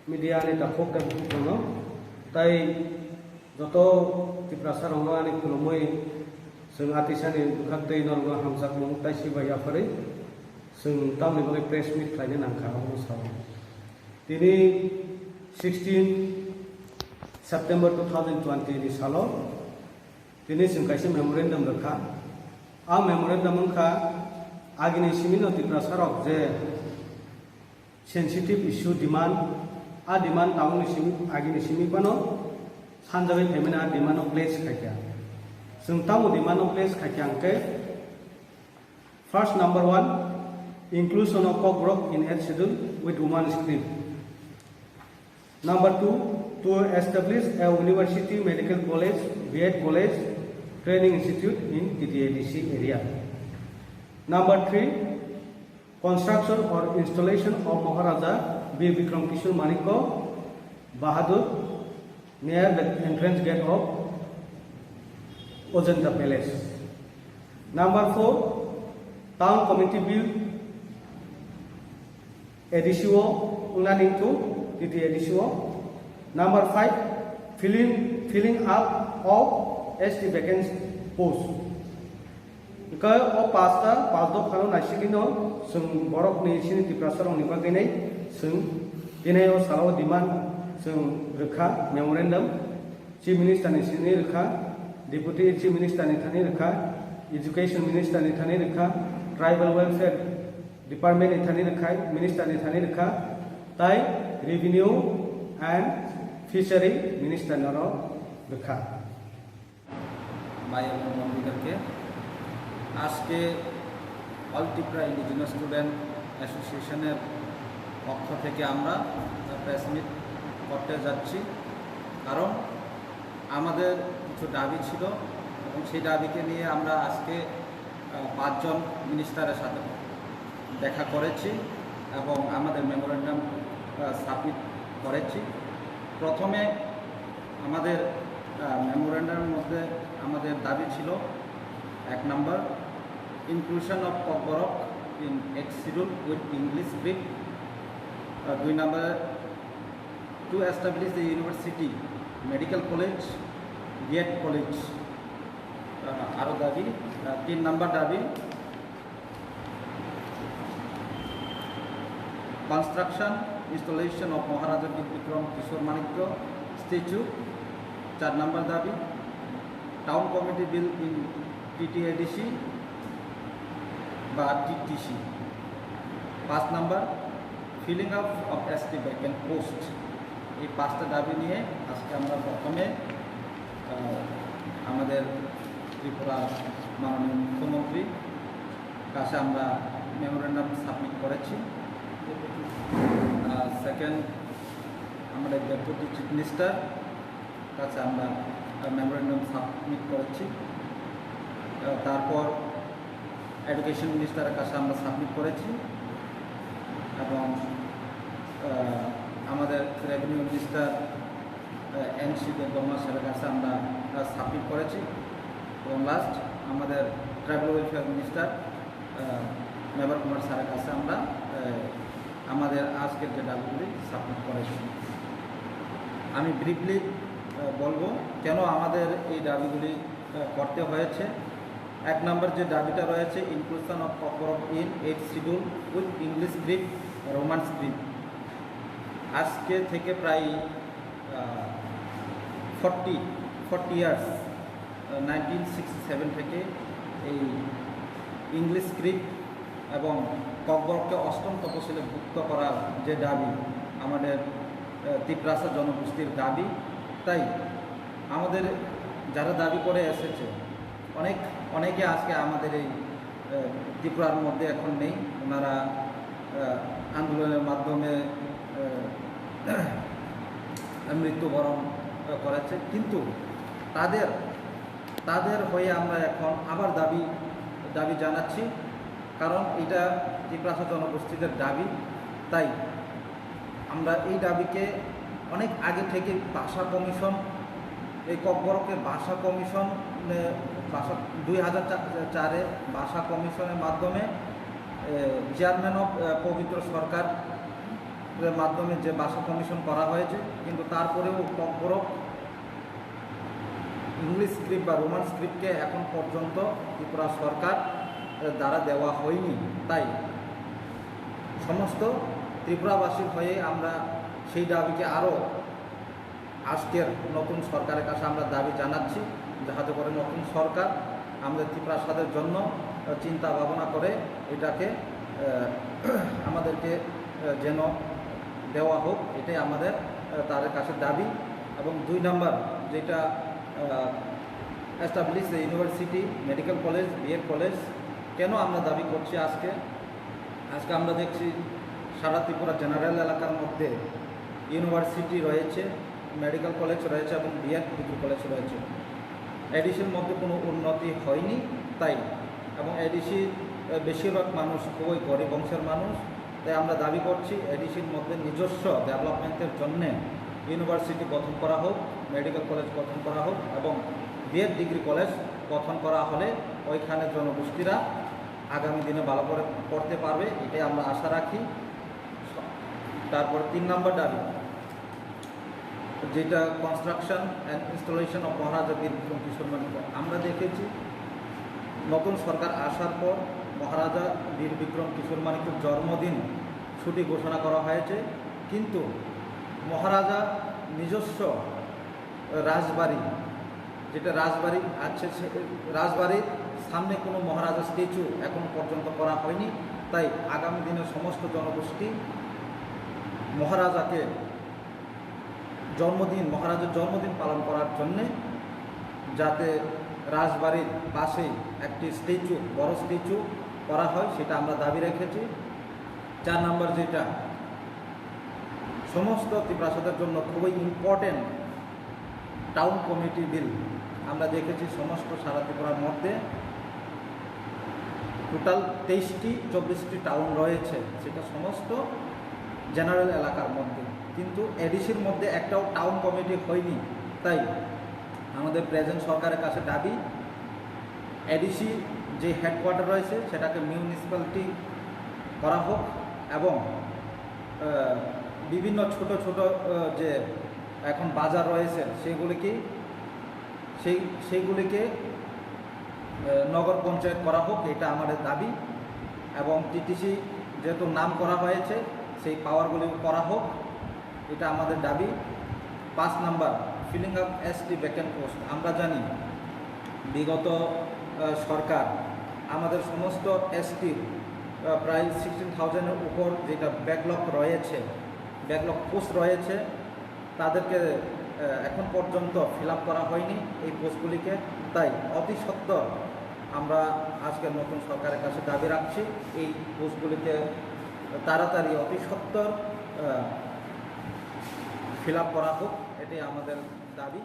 media ni takok dan kuno, tai joto tiprasar ono ani kulumoi seng atisan ni bukan tei normal hamzak mung tai si baya pare seng tam ni bagai press meet lainnya nangka ono sawo. Tini 16 September 2020 di salo tini seng kaisi memorandum rekha a memorandum ka agini simino tiprasarok je sensitive issue demand a demand tamu simi agini simi pano sanjawi payment a demand of place khakia sung tamu demand of place khakia angke first number 1 inclusion of cockroach in health schedule with woman script. Number 2 to establish a university medical college B.Ed college training institute in TTADC area. Number 3 construction or installation of Maharaja B. Vikram Kishore Manikko Bahadur near the entrance gate of Ojanta Palace. Number 4 town committee bill edisio unading to TT edisio. Number 5 filling up of ST vacancy post. Ke o pasta pasdo khano nasikino sung borok ni sini tiprasarong ni baginai sung dinai o salo demand sung rekha memorandum chief minister ni sini rekha deputy chief minister ni thani rekha education minister ni thani rekha tribal welfare department ni thani rekha minister ni thani rekha tai revenue and fishery minister naro rekha ভাই এবং বন্ধুদেরকে আজকে all Tripura indigenous student অ্যাসোসিয়েশনের পক্ষ থেকে আমরা press meet করতে যাচ্ছি, কারণ আমাদের কিছু দাবি ছিল এবং সেই দাবিকে নিয়ে আমরা আজকে 5 জন মিনিস্টারের সাথে দেখা করেছি এবং আমাদের মেমোরেন্ডাম সাবমিট করেছি। প্রথমে আমাদের মেমোরেন্ডামের মধ্যে আমাদের দাবি ছিল 1 নম্বর inclusion of Kokborok in X schedule with English script. 2 নম্বর to establish the university medical college B.Ed college আরও দাবি। 3 নম্বর দাবি construction installation of Maharaja Bikram Kishore Manikya statue. 4 নম্বর দাবি town committee bill in TTADC বা TTC। 5 নম্বর filling up of ST vacant post. এই 5টা দাবি নিয়ে আজকে আমরা প্রথমে আমাদের ত্রিপুরা মাননীয় মুখ্যমন্ত্রীর কাছে আমরা মেমোরেন্ডাম সাবমিট করেছি। সেকেন্ড আমাদের ডেপুটি চিফ মিনিস্টার কাছে আমরা মেমোরেন্ডাম সাবমিট করেছি। তারপর এডুকেশন মিনিস্টারের কাছে আমরা সাবমিট করেছি এবং আমাদের রেভিনিউ মিনিস্টার NC দেববর্মা স্যারের কাছে আমরা সাবমিট করেছি এবং লাস্ট আমাদের ট্রাইবাল ওয়েলফেয়ার মিনিস্টার মেবার কুমার স্যারের কাছে আমরা আমাদের আজকের যে দাবিগুলি সাবমিট করেছি। আমি ব্রিফলি বলবো কেন আমাদের এই দাবিগুলি করতে হয়েছে। 1 নম্বর যে দাবিটা রয়েছে inclusion of Kokborok in 8th schedule with English script Roman script. আজকে থেকে প্রায় 40 ইয়ার্স 1967 থেকে এই ইংলিশ স্ক্রিপ্ট এবং ককবরককে 8ম তফসিলে ভুক্ত করার যে দাবি আমাদের তিপ্রাসা জনগোষ্ঠীর দাবি। তাই আমাদের যারা দাবি করে এসেছে অনেকে আজকে আমাদের এই ত্রিপুরার মধ্যে এখন নেই, ওনারা আন্দোলনের মাধ্যমে মৃত্যুবরণ করেছে, কিন্তু তাদের হয়ে আমরা এখন আবার দাবি জানাচ্ছি, কারণ এটা ত্রিপুরাসা জনগোষ্ঠীদের দাবি। তাই আমরা এই দাবিকে অনেক আগে থেকে ভাষা কমিশন, এই ককবরকের ভাষা কমিশন 2004-এ ভাষা কমিশনের মাধ্যমে চেয়ারম্যান অফ পবিত্র সরকার মাধ্যমে যে ভাষা কমিশন করা হয়েছে, কিন্তু তারপরেও কমপক্ষে ইংলিশ স্ক্রিপ্ট বা রোমান স্ক্রিপ্টকে এখন পর্যন্ত ত্রিপুরা সরকার দ্বারা দেওয়া হয়নি। তাই সমস্ত ত্রিপুরাবাসীর হয়ে আমরা সেই দাবিকে আরও আজকের নতুন সরকারের কাছে আমরা দাবি জানাচ্ছি, যাতে করে নতুন সরকার আমাদের ত্রিপ্রাসাদের জন্য চিন্তা ভাবনা করে এটাকে আমাদেরকে যেন দেওয়া হোক, এটাই আমাদের তাদের কাছে দাবি। এবং 2 নম্বর যেটা establish university, medical college, BEd college কেন আমরা দাবি করছি আজকে আমরা দেখছি সারা ত্রিপুরা জেনারেল এলাকার মধ্যে ইউনিভার্সিটি রয়েছে, মেডিকেল কলেজ রয়েছে এবং বিএড ডিগ্রি কলেজ রয়েছে। এডিসির মধ্যে কোনো উন্নতি হয়নি, তাই এবং এডিসি বেশিরভাগ মানুষ খুবই গরিব বংশের মানুষ, তাই আমরা দাবি করছি এডিসির মধ্যে নিজস্ব ডেভেলপমেন্টের জন্যে ইউনিভার্সিটি গঠন করা হোক, মেডিকেল কলেজ গঠন করা হোক এবং বিএড ডিগ্রি কলেজ গঠন করা হলে ওইখানে জনগোষ্ঠীরা আগামী দিনে ভালো করে পড়তে পারবে, এটাই আমরা আশা রাখি। তারপর 3 নম্বর দাবি যেটা কনস্ট্রাকশন অ্যান্ড ইনস্টলেশন অফ মহারাজা বীর বিক্রম কিশোর মানিক্য। আমরা দেখেছি নতুন সরকার আসার পর মহারাজা বীর বিক্রম কিশোর মানিক্যর জন্মদিন ছুটি ঘোষণা করা হয়েছে, কিন্তু মহারাজা নিজস্ব রাজবাড়ি যেটা রাজবাড়ি আছে, রাজবাড়ির সামনে কোনো মহারাজা স্ট্যাচু এখন পর্যন্ত করা হয়নি। তাই আগামী দিনে সমস্ত জনগোষ্ঠী মহারাজার জন্মদিন পালন করার জন্যে যাতে রাজবাড়ির পাশেই একটি স্ট্যাচু, বড় স্ট্যাচু করা হয়, সেটা আমরা দাবি রেখেছি। 4 নম্বর যেটা সমস্ত ত্রিপ্রাসাদের জন্য খুবই ইম্পর্টেন্ট টাউন কমিটি বিল। আমরা দেখেছি সমস্ত সারা ত্রিপুরার মধ্যে টোটাল 23-24টি টাউন রয়েছে, সেটা সমস্ত জেনারেল এলাকার মধ্যে, কিন্তু এডিসির মধ্যে একটাও টাউন কমিটি হয়নি। তাই আমাদের প্রেজেন্ট সরকারের কাছে দাবি এডিসি যে হেডকোয়ার্টার রয়েছে সেটাকে মিউনিসিপ্যালিটি করা হোক এবং বিভিন্ন ছোট ছোট যে এখন বাজার রয়েছে সেইগুলিকে নগর পঞ্চায়েত করা হোক, এটা আমাদের দাবি। এবং টিটিসি যেহেতু নাম করা হয়েছে সেই পাওয়ারগুলি করা হোক, এটা আমাদের দাবি। 5 নম্বর filling up ST vacant post. আমরা জানি বিগত সরকার আমাদের সমস্ত এসটির প্রায় 16,000-এর উপর যেটা ব্যাকলগ পোস্ট রয়েছে, তাদেরকে এখন পর্যন্ত ফিল আপ করা হয়নি এই পোস্টগুলিকে। তাই অতি সত্বর আমরা আজকে নতুন সরকারের কাছে দাবি রাখছি এই পোস্টগুলিকে তাড়াতাড়ি অতি সত্বর ফিল আপ করা হোক, এটাই আমাদের দাবি।